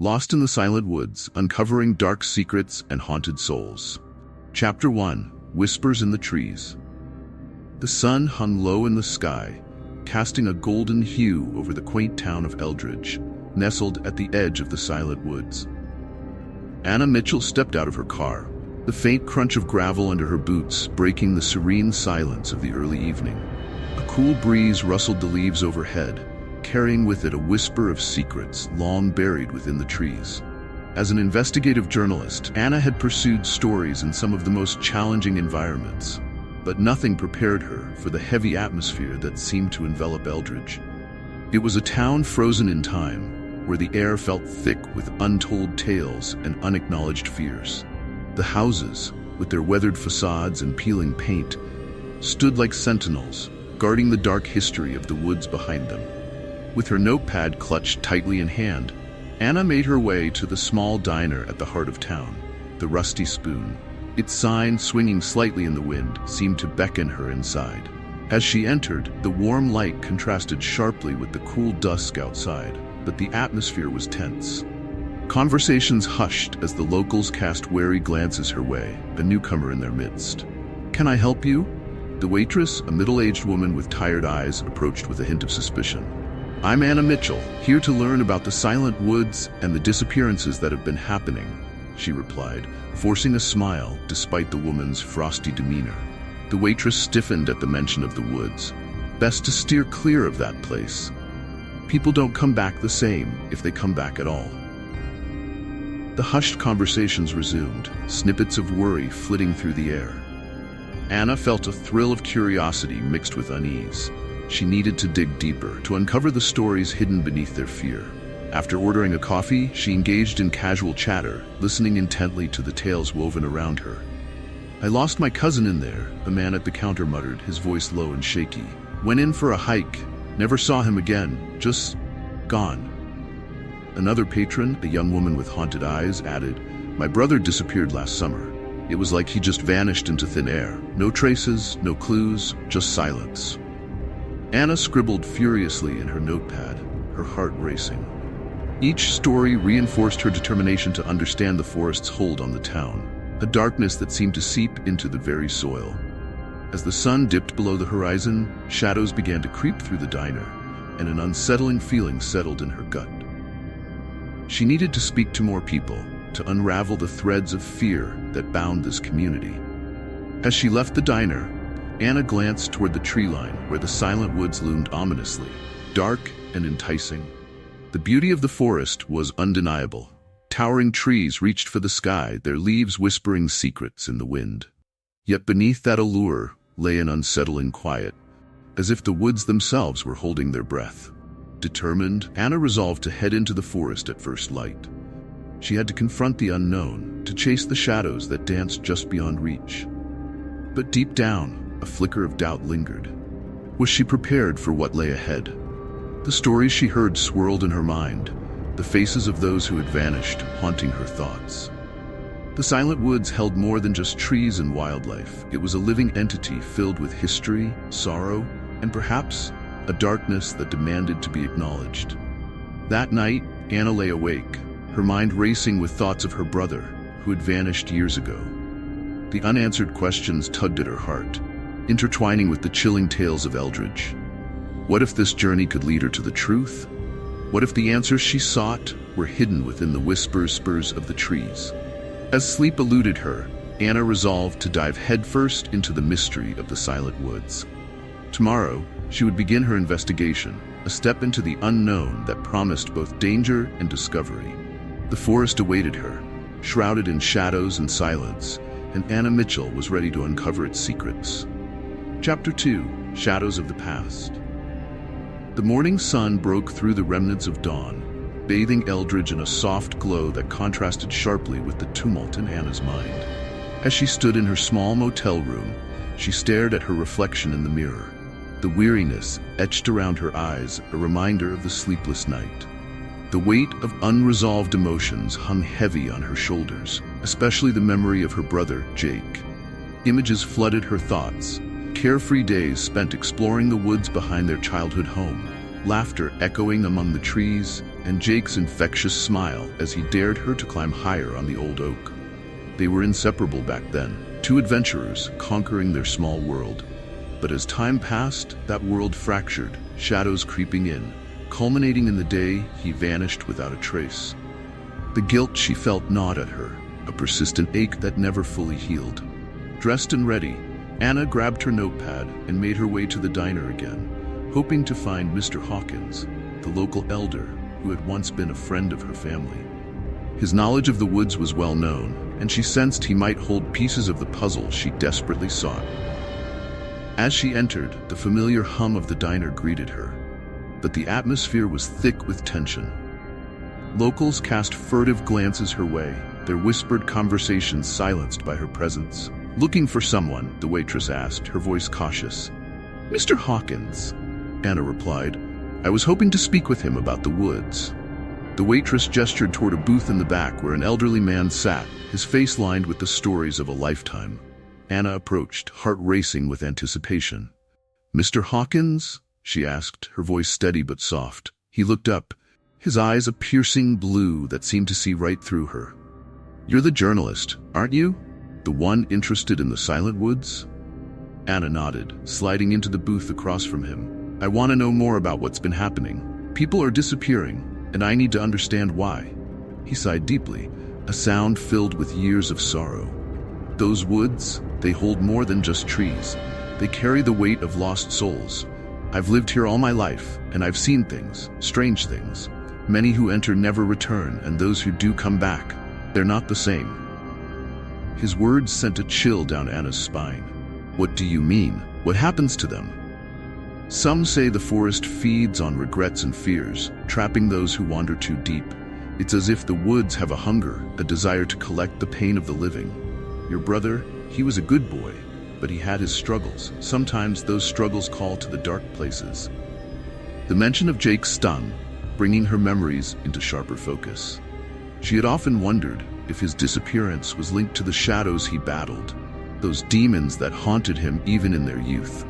Lost in the Silent Woods, Uncovering Dark Secrets and Haunted Souls. Chapter 1. Whispers in the Trees. The sun hung low in the sky, casting a golden hue over the quaint town of Eldridge, nestled at the edge of the Silent Woods. Anna Mitchell stepped out of her car, the faint crunch of gravel under her boots breaking the serene silence of the early evening. A cool breeze rustled the leaves overhead, carrying with it a whisper of secrets long buried within the trees. As an investigative journalist, Anna had pursued stories in some of the most challenging environments, but nothing prepared her for the heavy atmosphere that seemed to envelop Eldridge. It was a town frozen in time, where the air felt thick with untold tales and unacknowledged fears. The houses, with their weathered facades and peeling paint, stood like sentinels, guarding the dark history of the woods behind them. With her notepad clutched tightly in hand, Anna made her way to the small diner at the heart of town, the Rusty Spoon. Its sign, swinging slightly in the wind, seemed to beckon her inside. As she entered, the warm light contrasted sharply with the cool dusk outside, but the atmosphere was tense. Conversations hushed as the locals cast wary glances her way, a newcomer in their midst. "Can I help you?" The waitress, a middle-aged woman with tired eyes, approached with a hint of suspicion. "I'm Anna Mitchell, here to learn about the Silent Woods and the disappearances that have been happening," she replied, forcing a smile despite the woman's frosty demeanor. The waitress stiffened at the mention of the woods. Best to steer clear of that place. People don't come back the same if they come back at all. The hushed conversations resumed, snippets of worry flitting through the air. Anna felt a thrill of curiosity mixed with unease. She needed to dig deeper, to uncover the stories hidden beneath their fear. After ordering a coffee, she engaged in casual chatter, listening intently to the tales woven around her. "I lost my cousin in there," a man at the counter muttered, his voice low and shaky. "Went in for a hike, never saw him again, just gone." Another patron, a young woman with haunted eyes, added, "My brother disappeared last summer. It was like he just vanished into thin air. No traces, no clues, just silence." Anna scribbled furiously in her notepad, her heart racing. Each story reinforced her determination to understand the forest's hold on the town, a darkness that seemed to seep into the very soil. As the sun dipped below the horizon, shadows began to creep through the diner, and an unsettling feeling settled in her gut. She needed to speak to more people, to unravel the threads of fear that bound this community. As she left the diner, Anna glanced toward the tree line where the Silent Woods loomed ominously, dark and enticing. The beauty of the forest was undeniable. Towering trees reached for the sky, their leaves whispering secrets in the wind. Yet beneath that allure lay an unsettling quiet, as if the woods themselves were holding their breath. Determined, Anna resolved to head into the forest at first light. She had to confront the unknown, to chase the shadows that danced just beyond reach. But deep down, a flicker of doubt lingered. Was she prepared for what lay ahead? The stories she heard swirled in her mind, the faces of those who had vanished haunting her thoughts. The Silent Woods held more than just trees and wildlife. It was a living entity filled with history, sorrow, and perhaps a darkness that demanded to be acknowledged. That night, Anna lay awake, her mind racing with thoughts of her brother, who had vanished years ago. The unanswered questions tugged at her heart, intertwining with the chilling tales of Eldridge. What if this journey could lead her to the truth? What if the answers she sought were hidden within the whispers of the trees? As sleep eluded her, Anna resolved to dive headfirst into the mystery of the Silent Woods. Tomorrow, she would begin her investigation, a step into the unknown that promised both danger and discovery. The forest awaited her, shrouded in shadows and silence, and Anna Mitchell was ready to uncover its secrets. Chapter 2. Shadows of the Past. The morning sun broke through the remnants of dawn, bathing Eldridge in a soft glow that contrasted sharply with the tumult in Anna's mind. As she stood in her small motel room, she stared at her reflection in the mirror, the weariness etched around her eyes, a reminder of the sleepless night. The weight of unresolved emotions hung heavy on her shoulders, especially the memory of her brother, Jake. Images flooded her thoughts, carefree days spent exploring the woods behind their childhood home, laughter echoing among the trees, and Jake's infectious smile as he dared her to climb higher on the old oak. They were inseparable back then, two adventurers conquering their small world. But as time passed, that world fractured, shadows creeping in, culminating in the day he vanished without a trace. The guilt she felt gnawed at her, a persistent ache that never fully healed. Dressed and ready, Anna grabbed her notepad and made her way to the diner again, hoping to find Mr. Hawkins, the local elder who had once been a friend of her family. His knowledge of the woods was well known, and she sensed he might hold pieces of the puzzle she desperately sought. As she entered, the familiar hum of the diner greeted her, but the atmosphere was thick with tension. Locals cast furtive glances her way, their whispered conversations silenced by her presence. "Looking for someone?" the waitress asked, her voice cautious. "Mr. Hawkins," Anna replied. "I was hoping to speak with him about the woods." The waitress gestured toward a booth in the back where an elderly man sat, his face lined with the stories of a lifetime. Anna approached, heart racing with anticipation. "Mr. Hawkins?" she asked, her voice steady but soft. He looked up, his eyes a piercing blue that seemed to see right through her. "You're the journalist, aren't you? The one interested in the silent woods?" Anna nodded, sliding into the booth across from him. "I want to know more about what's been happening. People are disappearing, and I need to understand why." He sighed deeply, a sound filled with years of sorrow. "Those woods, they hold more than just trees. They carry the weight of lost souls. I've lived here all my life, and I've seen things, strange things. Many who enter never return, and those who do come back, they're not the same." His words sent a chill down Anna's spine. "What do you mean? What happens to them?" "Some say the forest feeds on regrets and fears, trapping those who wander too deep. It's as if the woods have a hunger, a desire to collect the pain of the living. Your brother, he was a good boy, but he had his struggles. Sometimes those struggles call to the dark places." The mention of Jake stung, bringing her memories into sharper focus. She had often wondered if his disappearance was linked to the shadows he battled, those demons that haunted him even in their youth.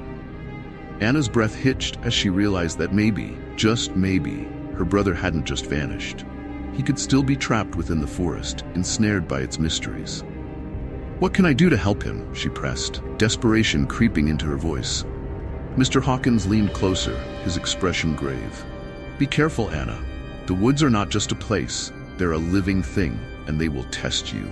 Anna's breath hitched as she realized that maybe, just maybe, her brother hadn't just vanished. He could still be trapped within the forest, ensnared by its mysteries. "What can I do to help him?" she pressed, desperation creeping into her voice. Mr. Hawkins leaned closer, his expression grave. "Be careful, Anna. The woods are not just a place. They're a living thing, and they will test you.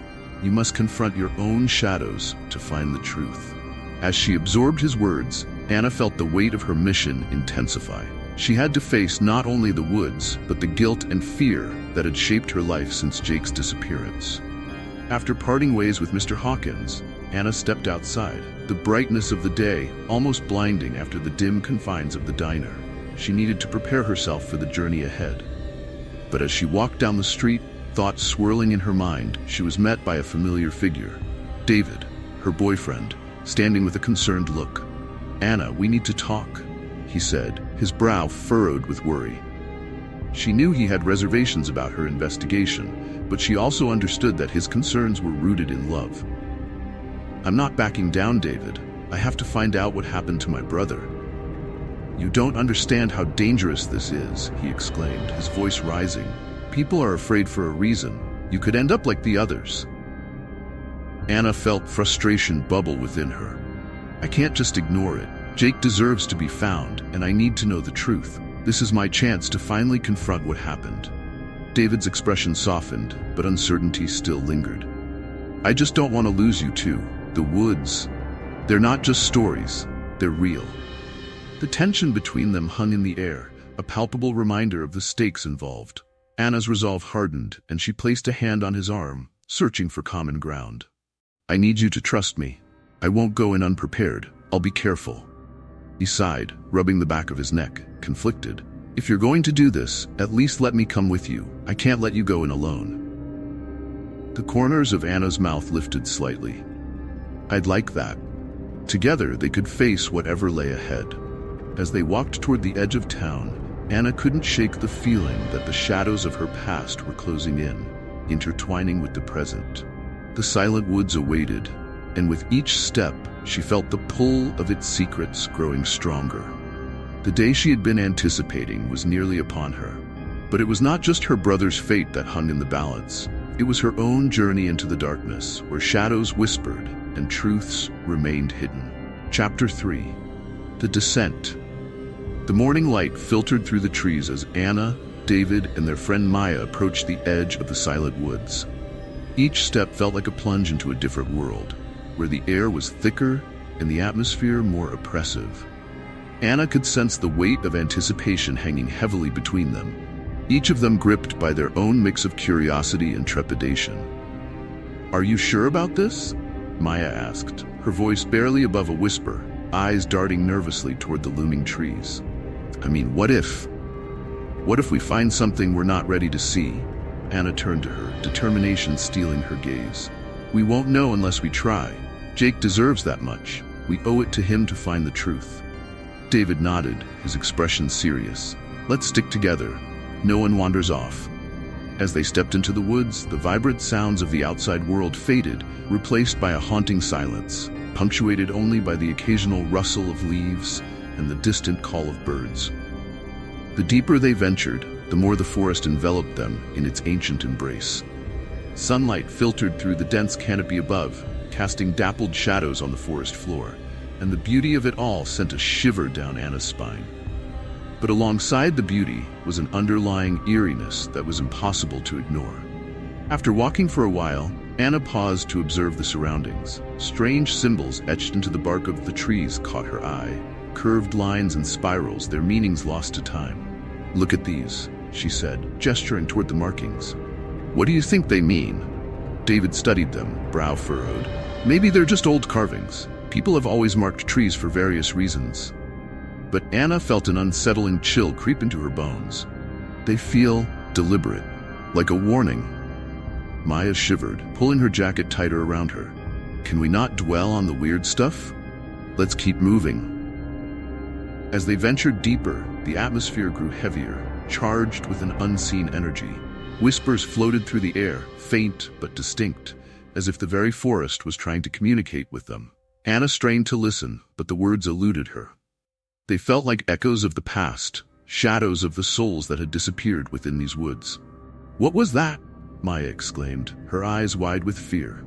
You must confront your own shadows to find the truth." As she absorbed his words, Anna felt the weight of her mission intensify. She had to face not only the woods, but the guilt and fear that had shaped her life since Jake's disappearance. After parting ways with Mr. Hawkins, Anna stepped outside, the brightness of the day almost blinding after the dim confines of the diner. She needed to prepare herself for the journey ahead. But as she walked down the street, thoughts swirling in her mind, she was met by a familiar figure. David, her boyfriend, standing with a concerned look. "Anna, we need to talk," he said, his brow furrowed with worry. She knew he had reservations about her investigation, but she also understood that his concerns were rooted in love. "I'm not backing down, David. I have to find out what happened to my brother." "You don't understand how dangerous this is," he exclaimed, his voice rising. "People are afraid for a reason. You could end up like the others." Anna felt frustration bubble within her. "I can't just ignore it. Jake deserves to be found, and I need to know the truth. This is my chance to finally confront what happened." David's expression softened, but uncertainty still lingered. "I just don't want to lose you too. The woods, they're not just stories, they're real." The tension between them hung in the air, a palpable reminder of the stakes involved. Anna's resolve hardened, and she placed a hand on his arm, searching for common ground. "I need you to trust me. I won't go in unprepared. I'll be careful." He sighed, rubbing the back of his neck, conflicted. "If you're going to do this, at least let me come with you. I can't let you go in alone." The corners of Anna's mouth lifted slightly. "I'd like that." Together, they could face whatever lay ahead. As they walked toward the edge of town, Anna couldn't shake the feeling that the shadows of her past were closing in, intertwining with the present. The silent woods awaited, and with each step, she felt the pull of its secrets growing stronger. The day she had been anticipating was nearly upon her, But it was not just her brother's fate that hung in the balance. It was her own journey into the darkness, where shadows whispered and truths remained hidden. Chapter 3. The Descent. The morning light filtered through the trees as Anna, David, and their friend Maya approached the edge of the silent woods. Each step felt like a plunge into a different world, where the air was thicker and the atmosphere more oppressive. Anna could sense the weight of anticipation hanging heavily between them, each of them gripped by their own mix of curiosity and trepidation. "Are you sure about this?" Maya asked, her voice barely above a whisper, eyes darting nervously toward the looming trees. "I mean, what if? What if we find something we're not ready to see?" Anna turned to her, determination stealing her gaze. "We won't know unless we try. Jake deserves that much. We owe it to him to find the truth." David nodded, his expression serious. "Let's stick together. No one wanders off." As they stepped into the woods, the vibrant sounds of the outside world faded, replaced by a haunting silence, punctuated only by the occasional rustle of leaves and the distant call of birds. The deeper they ventured, the more the forest enveloped them in its ancient embrace. Sunlight filtered through the dense canopy above, casting dappled shadows on the forest floor, and the beauty of it all sent a shiver down Anna's spine. But alongside the beauty was an underlying eeriness that was impossible to ignore. After walking for a while, Anna paused to observe the surroundings. Strange symbols etched into the bark of the trees caught her eye. Curved lines and spirals, their meanings lost to time. "Look at these," she said, gesturing toward the markings. "What do you think they mean?" David studied them, brow furrowed. "Maybe they're just old carvings. People have always marked trees for various reasons." But Anna felt an unsettling chill creep into her bones. "They feel deliberate, like a warning." Maya shivered, pulling her jacket tighter around her. "Can we not dwell on the weird stuff? Let's keep moving." As they ventured deeper, the atmosphere grew heavier, charged with an unseen energy. Whispers floated through the air, faint but distinct, as if the very forest was trying to communicate with them. Anna strained to listen, but the words eluded her. They felt like echoes of the past, shadows of the souls that had disappeared within these woods. "What was that?" Maya exclaimed, her eyes wide with fear.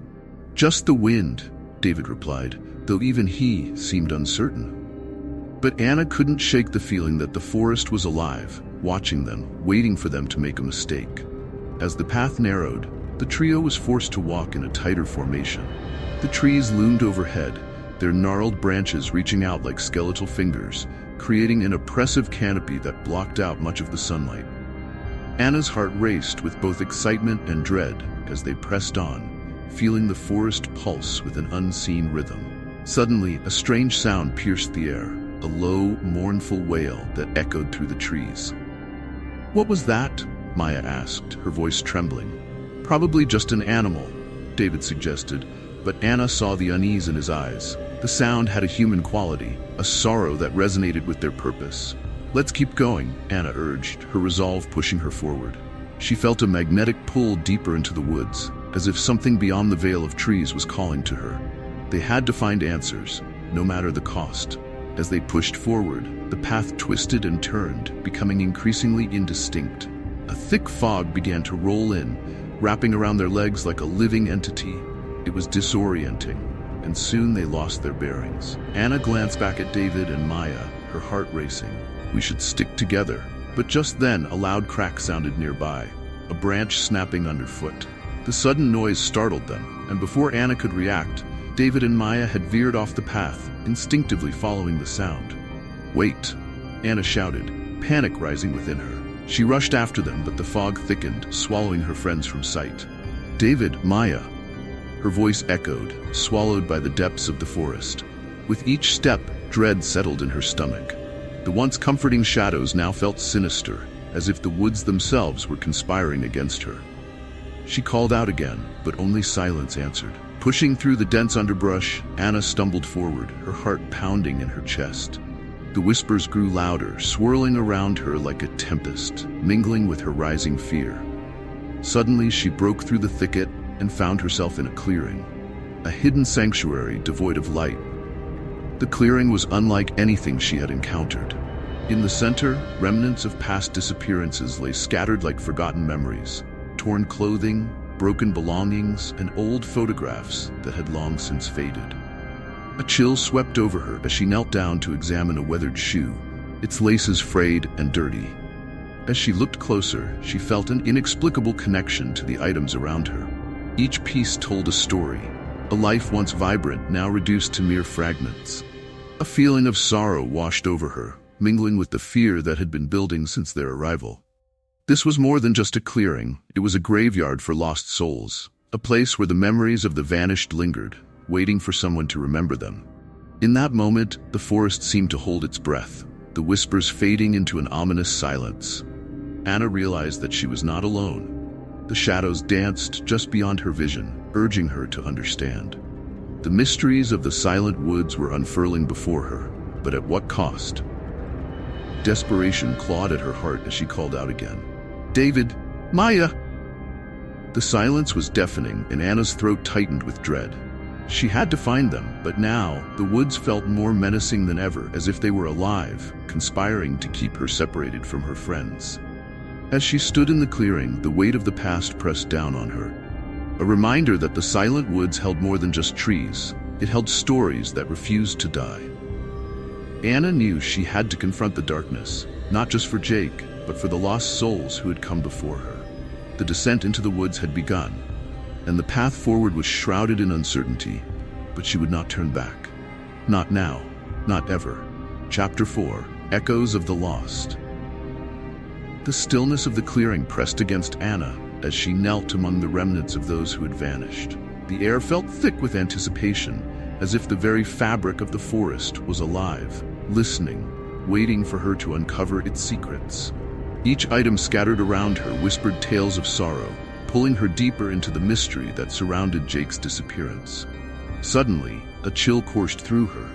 "Just the wind," David replied, though even he seemed uncertain. But Anna couldn't shake the feeling that the forest was alive, watching them, waiting for them to make a mistake. As the path narrowed, the trio was forced to walk in a tighter formation. The trees loomed overhead, their gnarled branches reaching out like skeletal fingers, creating an oppressive canopy that blocked out much of the sunlight. Anna's heart raced with both excitement and dread as they pressed on, feeling the forest pulse with an unseen rhythm. Suddenly, a strange sound pierced the air, a low, mournful wail that echoed through the trees. "What was that?" Maya asked, her voice trembling. "Probably just an animal," David suggested, but Anna saw the unease in his eyes. The sound had a human quality, a sorrow that resonated with their purpose. "Let's keep going," Anna urged, her resolve pushing her forward. She felt a magnetic pull deeper into the woods, as if something beyond the veil of trees was calling to her. They had to find answers, no matter the cost. As they pushed forward, the path twisted and turned, becoming increasingly indistinct. A thick fog began to roll in, wrapping around their legs like a living entity. It was disorienting, and soon they lost their bearings. Anna glanced back at David and Maya, her heart racing. "We should stick together." But just then, a loud crack sounded nearby, a branch snapping underfoot. The sudden noise startled them, and before Anna could react, David and Maya had veered off the path, instinctively following the sound. "Wait!" Anna shouted, panic rising within her. She rushed after them, but the fog thickened, swallowing her friends from sight. "David, Maya!" Her voice echoed, swallowed by the depths of the forest. With each step, dread settled in her stomach. The once comforting shadows now felt sinister, as if the woods themselves were conspiring against her. She called out again, but only silence answered. Pushing through the dense underbrush, Anna stumbled forward, her heart pounding in her chest. The whispers grew louder, swirling around her like a tempest, mingling with her rising fear. Suddenly, she broke through the thicket and found herself in a clearing, a hidden sanctuary devoid of light. The clearing was unlike anything she had encountered. In the center, remnants of past disappearances lay scattered like forgotten memories, torn clothing, broken belongings, and old photographs that had long since faded. A chill swept over her as she knelt down to examine a weathered shoe, its laces frayed and dirty. As she looked closer, she felt an inexplicable connection to the items around her. Each piece told a story, a life once vibrant, now reduced to mere fragments. A feeling of sorrow washed over her, mingling with the fear that had been building since their arrival. This was more than just a clearing, it was a graveyard for lost souls, a place where the memories of the vanished lingered, waiting for someone to remember them. In that moment, the forest seemed to hold its breath, the whispers fading into an ominous silence. Anna realized that she was not alone. The shadows danced just beyond her vision, urging her to understand. The mysteries of the silent woods were unfurling before her, but at what cost? Desperation clawed at her heart as she called out again. "David! Maya!" The silence was deafening, and Anna's throat tightened with dread. She had to find them, but now the woods felt more menacing than ever, as if they were alive, conspiring to keep her separated from her friends. As she stood in the clearing, the weight of the past pressed down on her. A reminder that the silent woods held more than just trees. It held stories that refused to die. Anna knew she had to confront the darkness, not just for Jake, but for the lost souls who had come before her. The descent into the woods had begun, and the path forward was shrouded in uncertainty, but she would not turn back. Not now, not ever. Chapter 4, Echoes of the Lost. The stillness of the clearing pressed against Anna as she knelt among the remnants of those who had vanished. The air felt thick with anticipation, as if the very fabric of the forest was alive, listening, waiting for her to uncover its secrets. Each item scattered around her whispered tales of sorrow, pulling her deeper into the mystery that surrounded Jake's disappearance. Suddenly, a chill coursed through her,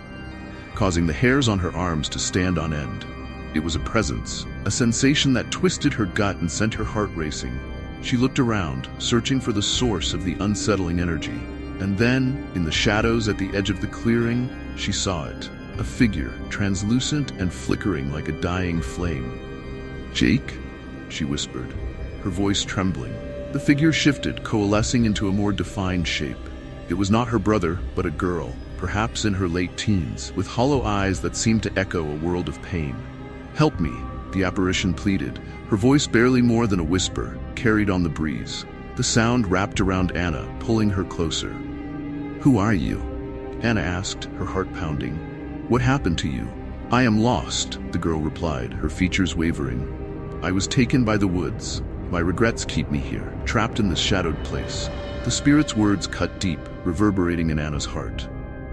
causing the hairs on her arms to stand on end. It was a presence, a sensation that twisted her gut and sent her heart racing. She looked around, searching for the source of the unsettling energy. And then, in the shadows at the edge of the clearing, she saw it. A figure, translucent and flickering like a dying flame. "Jake?" she whispered, her voice trembling. The figure shifted, coalescing into a more defined shape. It was not her brother, but a girl, perhaps in her late teens, with hollow eyes that seemed to echo a world of pain. "Help me," the apparition pleaded, her voice barely more than a whisper, carried on the breeze. The sound wrapped around Anna, pulling her closer. "Who are you?" Anna asked, her heart pounding. "What happened to you?" "I am lost," the girl replied, her features wavering. "I was taken by the woods. My regrets keep me here, trapped in this shadowed place." The spirit's words cut deep, reverberating in Anna's heart.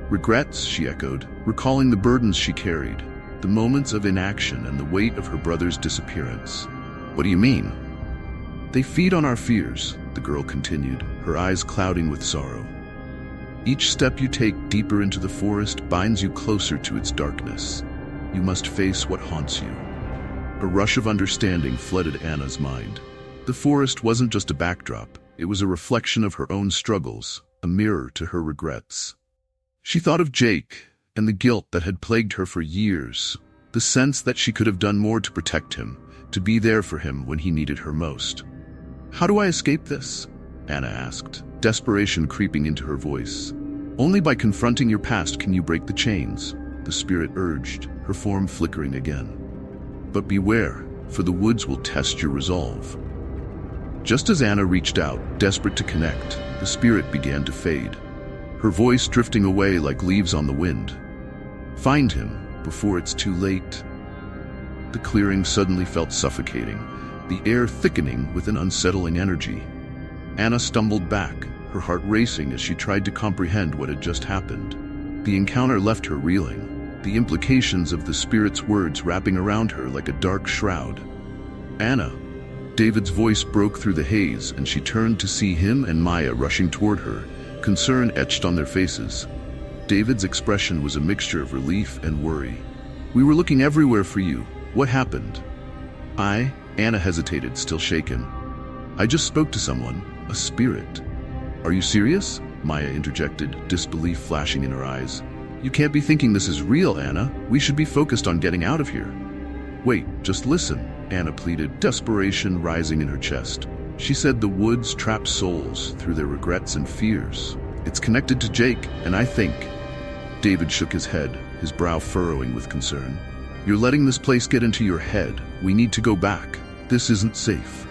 "Regrets," she echoed, recalling the burdens she carried, the moments of inaction and the weight of her brother's disappearance. "What do you mean?" "They feed on our fears," the girl continued, her eyes clouding with sorrow. "Each step you take deeper into the forest binds you closer to its darkness. You must face what haunts you." A rush of understanding flooded Anna's mind. The forest wasn't just a backdrop, it was a reflection of her own struggles, a mirror to her regrets. She thought of Jake, and the guilt that had plagued her for years, the sense that she could have done more to protect him, to be there for him when he needed her most. "How do I escape this?" Anna asked, desperation creeping into her voice. "Only by confronting your past can you break the chains," the spirit urged, her form flickering again. "But beware, for the woods will test your resolve." Just as Anna reached out, desperate to connect, the spirit began to fade, her voice drifting away like leaves on the wind. "Find him, before it's too late." The clearing suddenly felt suffocating, the air thickening with an unsettling energy. Anna stumbled back, her heart racing as she tried to comprehend what had just happened. The encounter left her reeling, the implications of the spirit's words wrapping around her like a dark shroud. "Anna!" David's voice broke through the haze, and she turned to see him and Maya rushing toward her, concern etched on their faces. David's expression was a mixture of relief and worry. "We were looking everywhere for you. What happened?" Anna hesitated, still shaken. "I just spoke to someone, a spirit." "Are you serious?" Maya interjected, disbelief flashing in her eyes. "You can't be thinking this is real, Anna. We should be focused on getting out of here." Wait, just listen, Anna pleaded, desperation rising in her chest. She said the woods trap souls through their regrets and fears. It's connected to Jake, and I think... David shook his head, his brow furrowing with concern. You're letting this place get into your head. We need to go back. This isn't safe.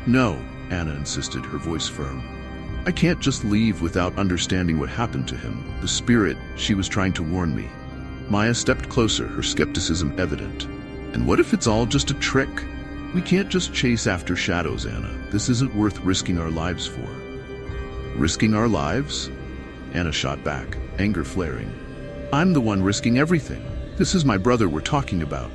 No, Anna insisted, her voice firm. I can't just leave without understanding what happened to him. The spirit, she was trying to warn me. Maya stepped closer, her skepticism evident. And what if it's all just a trick? We can't just chase after shadows, Anna. This isn't worth risking our lives for. Risking our lives? Anna shot back, anger flaring. I'm the one risking everything. This is my brother we're talking about.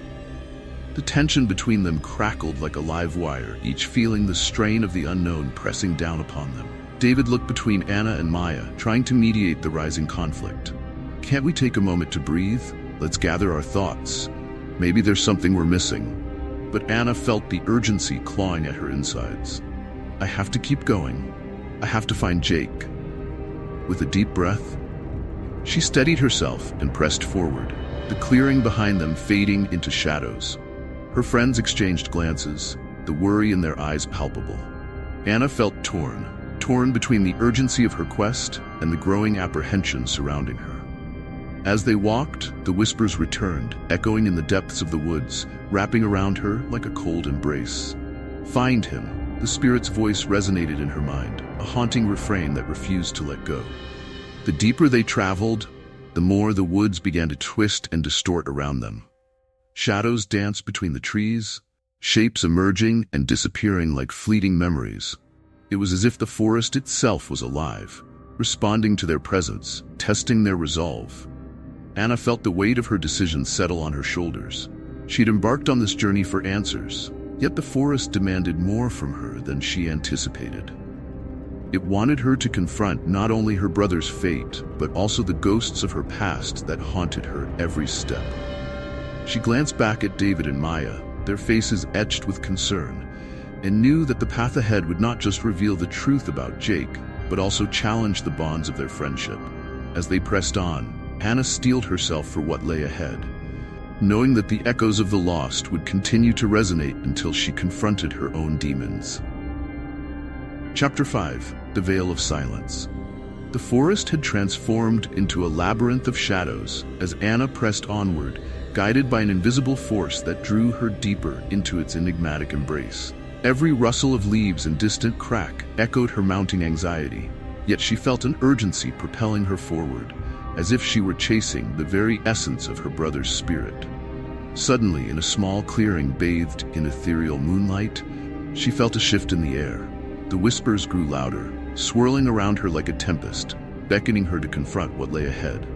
The tension between them crackled like a live wire, each feeling the strain of the unknown pressing down upon them. David looked between Anna and Maya, trying to mediate the rising conflict. Can't we take a moment to breathe? Let's gather our thoughts. Maybe there's something we're missing. But Anna felt the urgency clawing at her insides. I have to keep going. I have to find Jake. With a deep breath, she steadied herself and pressed forward, the clearing behind them fading into shadows. Her friends exchanged glances, the worry in their eyes palpable. Anna felt torn between the urgency of her quest and the growing apprehension surrounding her. As they walked, the whispers returned, echoing in the depths of the woods, wrapping around her like a cold embrace. Find him, the spirit's voice resonated in her mind, a haunting refrain that refused to let go. The deeper they traveled, the more the woods began to twist and distort around them. Shadows danced between the trees, shapes emerging and disappearing like fleeting memories. It was as if the forest itself was alive, responding to their presence, testing their resolve. Anna felt the weight of her decision settle on her shoulders. She'd embarked on this journey for answers, yet the forest demanded more from her than she anticipated. It wanted her to confront not only her brother's fate, but also the ghosts of her past that haunted her every step. She glanced back at David and Maya, their faces etched with concern, and knew that the path ahead would not just reveal the truth about Jake, but also challenge the bonds of their friendship. As they pressed on, Anna steeled herself for what lay ahead, knowing that the echoes of the lost would continue to resonate until she confronted her own demons. Chapter 5: The Veil of Silence. The forest had transformed into a labyrinth of shadows as Anna pressed onward, guided by an invisible force that drew her deeper into its enigmatic embrace. Every rustle of leaves and distant crack echoed her mounting anxiety, yet she felt an urgency propelling her forward, as if she were chasing the very essence of her brother's spirit. Suddenly, in a small clearing bathed in ethereal moonlight, she felt a shift in the air. The whispers grew louder, swirling around her like a tempest, beckoning her to confront what lay ahead.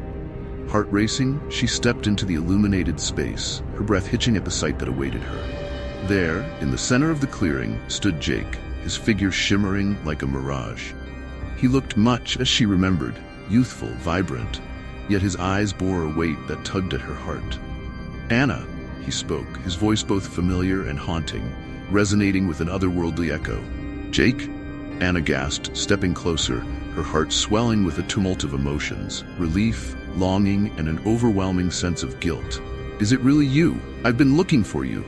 Heart racing, she stepped into the illuminated space, her breath hitching at the sight that awaited her. There, in the center of the clearing, stood Jake, his figure shimmering like a mirage. He looked much as she remembered, youthful, vibrant, yet his eyes bore a weight that tugged at her heart. "Anna," he spoke, his voice both familiar and haunting, resonating with an otherworldly echo. "Jake?" Anna gasped, stepping closer, her heart swelling with a tumult of emotions, relief, longing, and an overwhelming sense of guilt. "Is it really you? I've been looking for you.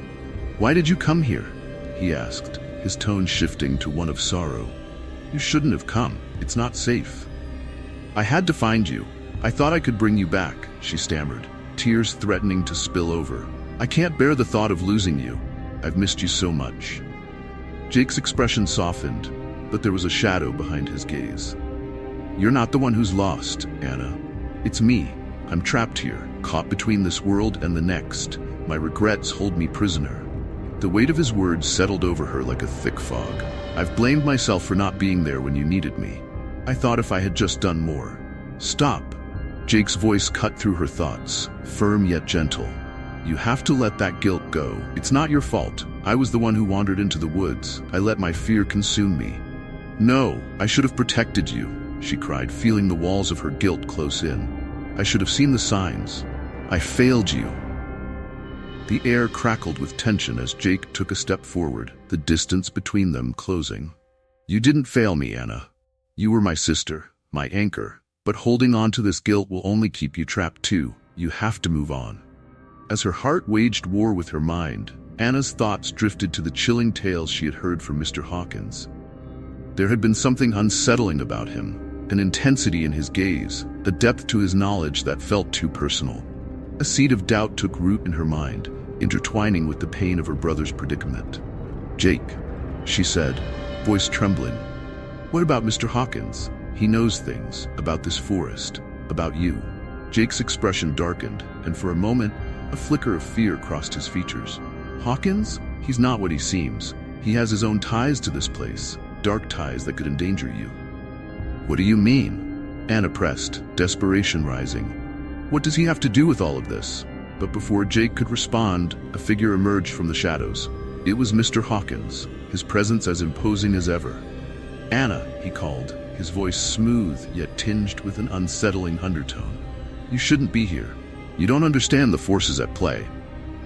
Why did you come here?" he asked, his tone shifting to one of sorrow. "You shouldn't have come. It's not safe." "I had to find you. I thought I could bring you back," she stammered, tears threatening to spill over. "I can't bear the thought of losing you. I've missed you so much." Jake's expression softened, but there was a shadow behind his gaze. "You're not the one who's lost, Anna. It's me. I'm trapped here, caught between this world and the next. My regrets hold me prisoner." The weight of his words settled over her like a thick fog. "I've blamed myself for not being there when you needed me. I thought if I had just done more." "Stop." Jake's voice cut through her thoughts, firm yet gentle. "You have to let that guilt go. It's not your fault. I was the one who wandered into the woods. I let my fear consume me." "No, I should have protected you," she cried, feeling the walls of her guilt close in. "I should have seen the signs. I failed you." The air crackled with tension as Jake took a step forward, the distance between them closing. "You didn't fail me, Anna. You were my sister, my anchor. But holding on to this guilt will only keep you trapped too. You have to move on." As her heart waged war with her mind, Anna's thoughts drifted to the chilling tales she had heard from Mr. Hawkins. There had been something unsettling about him, an intensity in his gaze, a depth to his knowledge that felt too personal. A seed of doubt took root in her mind, intertwining with the pain of her brother's predicament. "Jake," she said, voice trembling. "What about Mr. Hawkins? He knows things about this forest, about you." Jake's expression darkened, and for a moment, a flicker of fear crossed his features. "Hawkins? He's not what he seems. He has his own ties to this place, dark ties that could endanger you." "What do you mean?" Anna pressed, desperation rising. "What does he have to do with all of this?" But before Jake could respond, a figure emerged from the shadows. It was Mr. Hawkins, his presence as imposing as ever. "Anna," he called, his voice smooth yet tinged with an unsettling undertone. "You shouldn't be here. You don't understand the forces at play."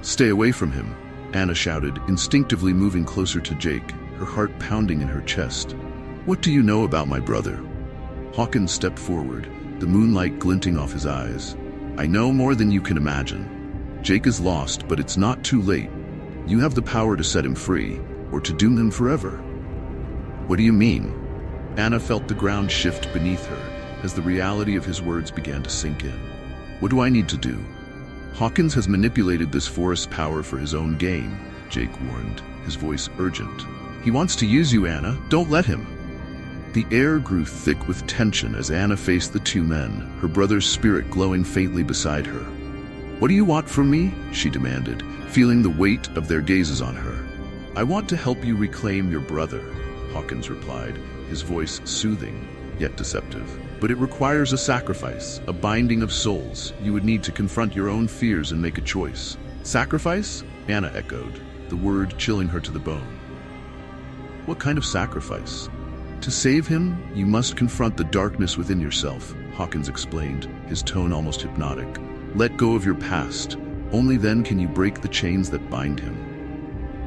"Stay away from him," Anna shouted, instinctively moving closer to Jake, her heart pounding in her chest. "What do you know about my brother?" Hawkins stepped forward, the moonlight glinting off his eyes. "I know more than you can imagine. Jake is lost, but it's not too late. You have the power to set him free, or to doom him forever." "What do you mean?" Anna felt the ground shift beneath her as the reality of his words began to sink in. "What do I need to do?" "Hawkins has manipulated this forest's power for his own gain," Jake warned, his voice urgent. "He wants to use you, Anna. Don't let him." The air grew thick with tension as Anna faced the two men, her brother's spirit glowing faintly beside her. "What do you want from me?" she demanded, feeling the weight of their gazes on her. "I want to help you reclaim your brother," Hawkins replied, his voice soothing, yet deceptive. "But it requires a sacrifice, a binding of souls. You would need to confront your own fears and make a choice." "Sacrifice?" Anna echoed, the word chilling her to the bone. "What kind of sacrifice?" "To save him, you must confront the darkness within yourself," Hawkins explained, his tone almost hypnotic. "Let go of your past. Only then can you break the chains that bind him."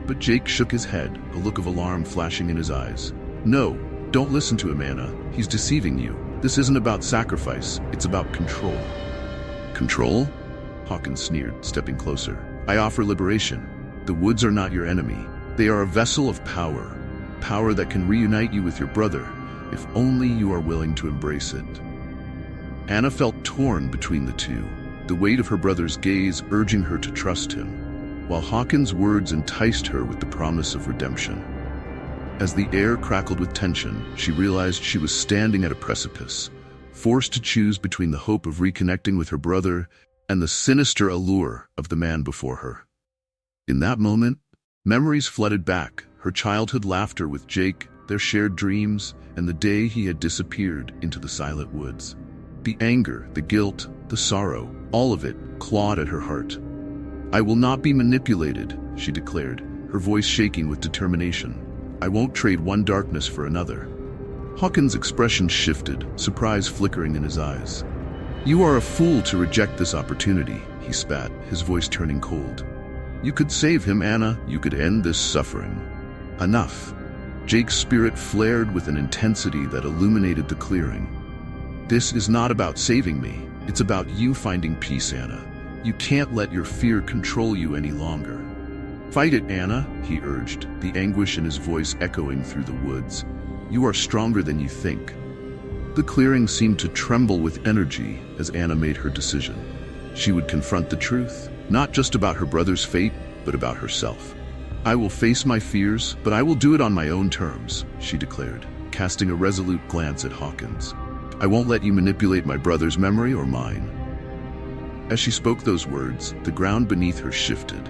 But Jake shook his head, a look of alarm flashing in his eyes. "No, don't listen to him, Anna. He's deceiving you. This isn't about sacrifice, it's about control." "Control?" Hawkins sneered, stepping closer. "I offer liberation. The woods are not your enemy. They are a vessel of power. Power that can reunite you with your brother, if only you are willing to embrace it." Anna felt torn between the two, the weight of her brother's gaze urging her to trust him, while Hawkins' words enticed her with the promise of redemption. As the air crackled with tension, she realized she was standing at a precipice, forced to choose between the hope of reconnecting with her brother and the sinister allure of the man before her. In that moment, memories flooded back, her childhood laughter with Jake, their shared dreams, and the day he had disappeared into the silent woods. The anger, the guilt, the sorrow, all of it clawed at her heart. "I will not be manipulated," she declared, her voice shaking with determination. "I won't trade one darkness for another." Hawkins' expression shifted, surprise flickering in his eyes. "You are a fool to reject this opportunity," he spat, his voice turning cold. "You could save him, Anna. You could end this suffering." "Enough." Jake's spirit flared with an intensity that illuminated the clearing. "This is not about saving me. It's about you finding peace, Anna. You can't let your fear control you any longer." "Fight it, Anna," he urged, the anguish in his voice echoing through the woods. "You are stronger than you think." The clearing seemed to tremble with energy as Anna made her decision. She would confront the truth, not just about her brother's fate, but about herself. "I will face my fears, but I will do it on my own terms," she declared, casting a resolute glance at Hawkins. "I won't let you manipulate my brother's memory or mine." As she spoke those words, the ground beneath her shifted,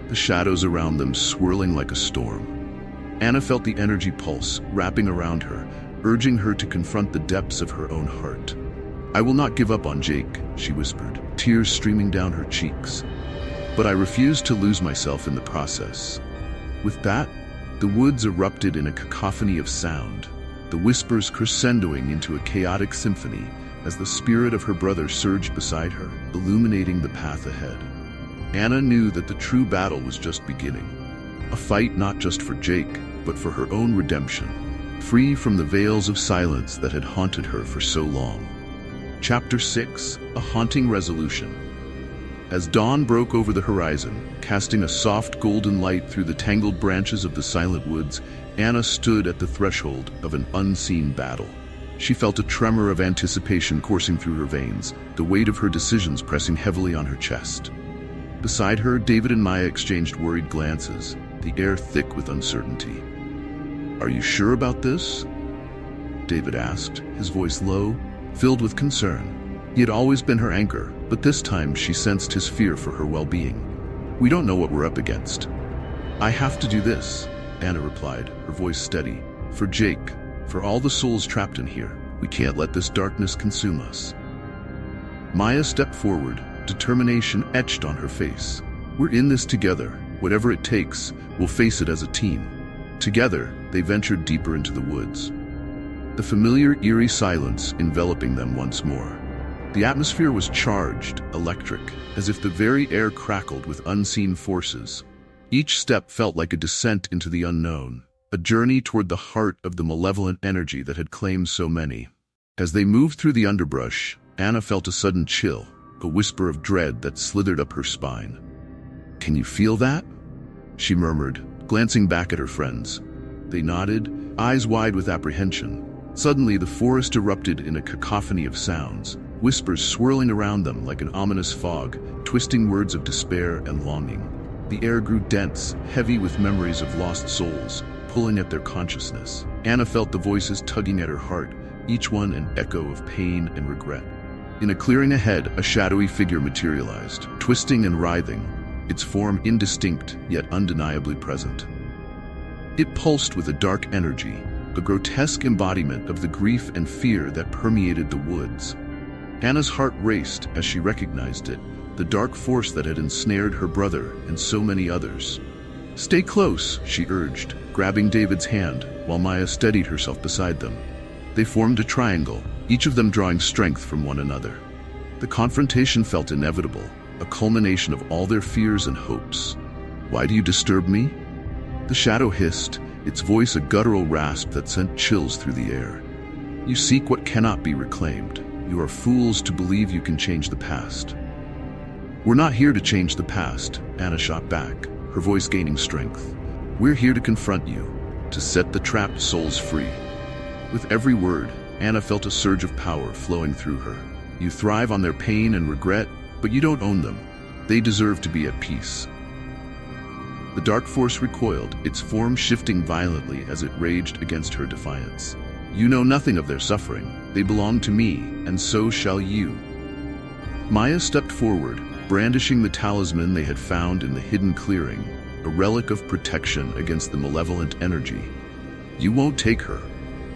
the shadows around them swirling like a storm. Anna felt the energy pulse wrapping around her, urging her to confront the depths of her own heart. "I will not give up on Jake," she whispered, tears streaming down her cheeks. "But I refuse to lose myself in the process." With that, the woods erupted in a cacophony of sound, the whispers crescendoing into a chaotic symphony as the spirit of her brother surged beside her, illuminating the path ahead. Anna knew that the true battle was just beginning, a fight not just for Jake, but for her own redemption, free from the veils of silence that had haunted her for so long. Chapter 6: A Haunting Resolution. As dawn broke over the horizon, casting a soft golden light through the tangled branches of the silent woods, Anna stood at the threshold of an unseen battle. She felt a tremor of anticipation coursing through her veins, the weight of her decisions pressing heavily on her chest. Beside her, David and Maya exchanged worried glances, the air thick with uncertainty. "Are you sure about this?" David asked, his voice low, filled with concern. He had always been her anchor, but this time she sensed his fear for her well-being. "We don't know what we're up against." "I have to do this," Anna replied, her voice steady. "For Jake, for all the souls trapped in here, we can't let this darkness consume us." Maya stepped forward, determination etched on her face. "We're in this together. Whatever it takes, we'll face it as a team." Together, they ventured deeper into the woods. The familiar eerie silence enveloping them once more. The atmosphere was charged, electric, as if the very air crackled with unseen forces. Each step felt like a descent into the unknown, a journey toward the heart of the malevolent energy that had claimed so many. As they moved through the underbrush, Anna felt a sudden chill, a whisper of dread that slithered up her spine. "Can you feel that?" she murmured, glancing back at her friends. They nodded, eyes wide with apprehension. Suddenly, the forest erupted in a cacophony of sounds, whispers swirling around them like an ominous fog, twisting words of despair and longing. The air grew dense, heavy with memories of lost souls, pulling at their consciousness. Anna felt the voices tugging at her heart, each one an echo of pain and regret. In a clearing ahead, a shadowy figure materialized, twisting and writhing, its form indistinct yet undeniably present. It pulsed with a dark energy, a grotesque embodiment of the grief and fear that permeated the woods. Anna's heart raced as she recognized it, the dark force that had ensnared her brother and so many others. "Stay close," she urged, grabbing David's hand while Maya steadied herself beside them. They formed a triangle, each of them drawing strength from one another. The confrontation felt inevitable, a culmination of all their fears and hopes. "Why do you disturb me?" The shadow hissed, its voice a guttural rasp that sent chills through the air. "You seek what cannot be reclaimed. You are fools to believe you can change the past." "We're not here to change the past," Anna shot back, her voice gaining strength. "We're here to confront you, to set the trapped souls free." With every word, Anna felt a surge of power flowing through her. "You thrive on their pain and regret, but you don't own them. They deserve to be at peace." The dark force recoiled, its form shifting violently as it raged against her defiance. "You know nothing of their suffering. They belong to me, and so shall you." Maya stepped forward, brandishing the talisman they had found in the hidden clearing, a relic of protection against the malevolent energy. "You won't take her.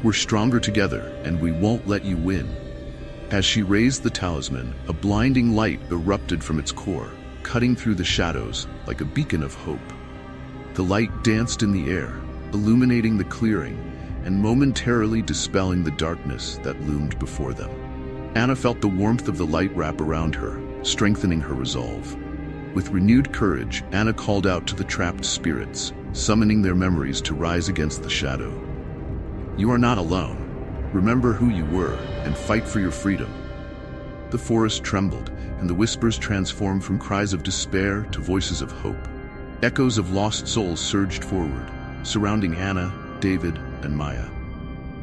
We're stronger together, and we won't let you win." As she raised the talisman, a blinding light erupted from its core, cutting through the shadows like a beacon of hope. The light danced in the air, illuminating the clearing and momentarily dispelling the darkness that loomed before them. Anna felt the warmth of the light wrap around her, strengthening her resolve. With renewed courage, Anna called out to the trapped spirits, summoning their memories to rise against the shadow. "You are not alone. Remember who you were and fight for your freedom." The forest trembled, and the whispers transformed from cries of despair to voices of hope. Echoes of lost souls surged forward, surrounding Anna, David, and Maya.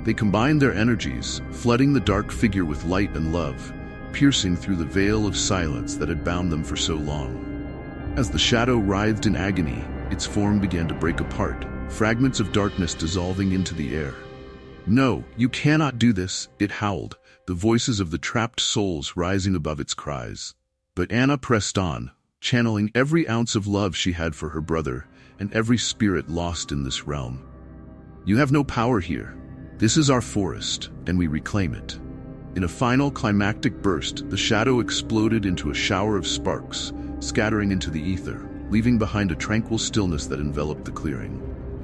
They combined their energies, flooding the dark figure with light and love, piercing through the veil of silence that had bound them for so long. As the shadow writhed in agony, its form began to break apart, fragments of darkness dissolving into the air. "No, you cannot do this," it howled, the voices of the trapped souls rising above its cries. But Anna pressed on, channeling every ounce of love she had for her brother and every spirit lost in this realm. "You have no power here. This is our forest, and we reclaim it." In a final climactic burst, the shadow exploded into a shower of sparks, scattering into the ether, leaving behind a tranquil stillness that enveloped the clearing.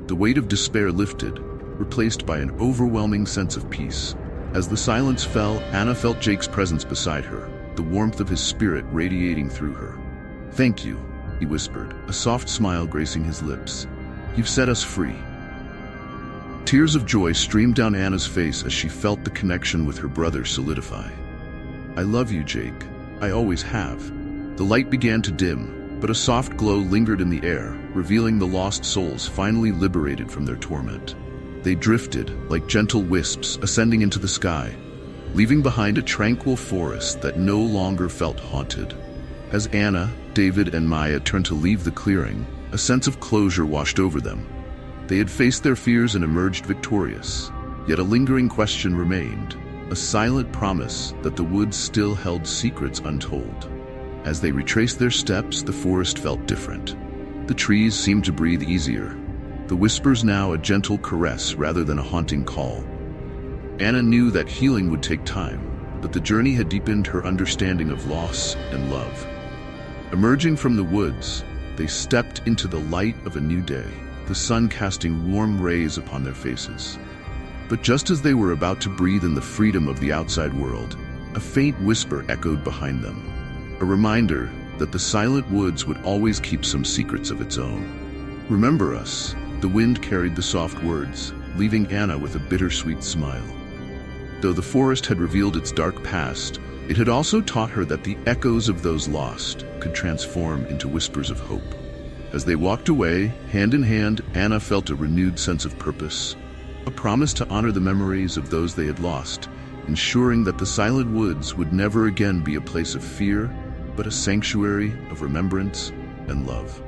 The weight of despair lifted, replaced by an overwhelming sense of peace. As the silence fell, Anna felt Jake's presence beside her, the warmth of his spirit radiating through her. "Thank you," he whispered, a soft smile gracing his lips. "You've set us free." Tears of joy streamed down Anna's face as she felt the connection with her brother solidify. "I love you, Jake. I always have." The light began to dim, but a soft glow lingered in the air, revealing the lost souls finally liberated from their torment. They drifted, like gentle wisps, ascending into the sky, leaving behind a tranquil forest that no longer felt haunted. As Anna, David, and Maya turned to leave the clearing, a sense of closure washed over them. They had faced their fears and emerged victorious, yet a lingering question remained, a silent promise that the woods still held secrets untold. As they retraced their steps, the forest felt different. The trees seemed to breathe easier, the whispers now a gentle caress rather than a haunting call. Anna knew that healing would take time, but the journey had deepened her understanding of loss and love. Emerging from the woods, they stepped into the light of a new day, the sun casting warm rays upon their faces. But just as they were about to breathe in the freedom of the outside world, a faint whisper echoed behind them, a reminder that the silent woods would always keep some secrets of its own. "Remember us," the wind carried the soft words, leaving Anna with a bittersweet smile. Though the forest had revealed its dark past, it had also taught her that the echoes of those lost could transform into whispers of hope. As they walked away, hand in hand, Anna felt a renewed sense of purpose, a promise to honor the memories of those they had lost, ensuring that the silent woods would never again be a place of fear, but a sanctuary of remembrance and love.